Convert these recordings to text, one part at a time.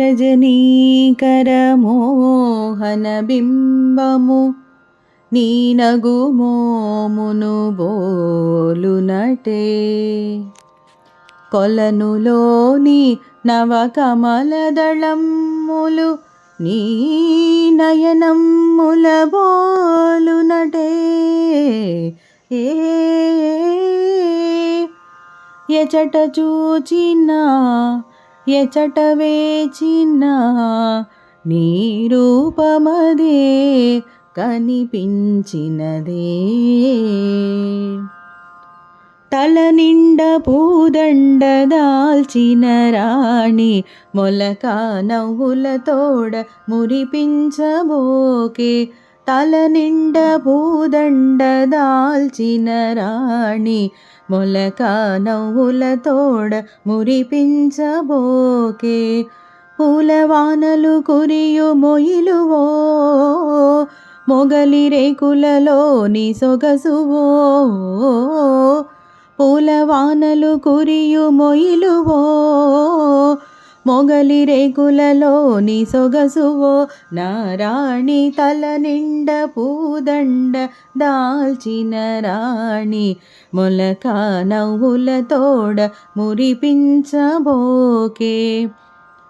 ఆరజనీకర మోహన బింబము నీ నగుమోమును బోలునటే కొలనులోని నవకమలదళములు నీ నయనముల బోలునటే ఎచట చూచినా ఎచట వేచినా నీ రూపమదే కనిపించినదే తల నిండ పూదండ దాల్చిన రాణి మొలక నవ్వుల తోడ మురిపించబోకే తల నిండ పూదండ దాల్చిన రాణి మొలక నవ్వుల తోడ మురిపించబోకే పూలవానలు కురియు మొయిలువో మొగలి రేకులలోని సొగసువో పూలవానలు కురియు మొయిలువో మొగలి రేకులలోని సొగసువో నారాణి తల నిండ పూదండ దాల్చిన రాణి మొలక నవ్వుల తోడ మురిపించబోకే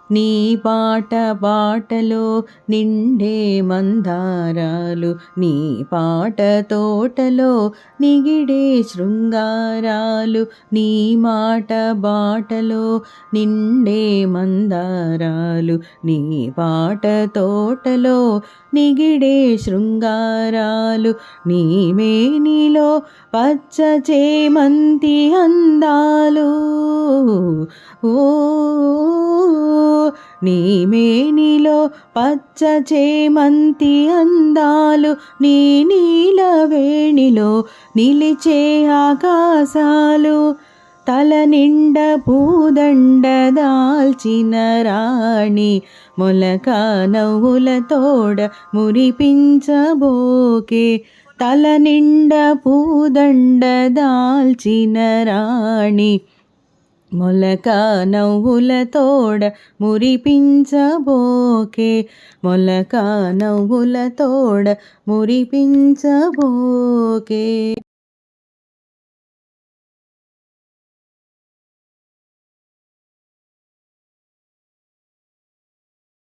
నీ పాట పాటలో నిండే మందారాలు నీ పాట తోటలో నిగిడే శృంగారాలు నీ మాట బాటలో నిండే మందారాలు నీ పాట తోటలో నిగిడే శృంగారాలు నీ మేనిలో పచ్చ చేమంతి అందాలు ఓ నీ మేనిలో పచ్చ చేమంతి అందాలు నీ నీలవేణిలో నిలిచే ఆకాశాలు తల నిండ పూదండ దాల్చిన రాణి మొలక నవ్వుల తోడ మురిపించబోకే తల నిండ పూదండ దాల్చిన రాణి మొలక నవ్వుల తోడ మురిపించబోకే మొలక నవ్వుల తోడ మురిపించబోకే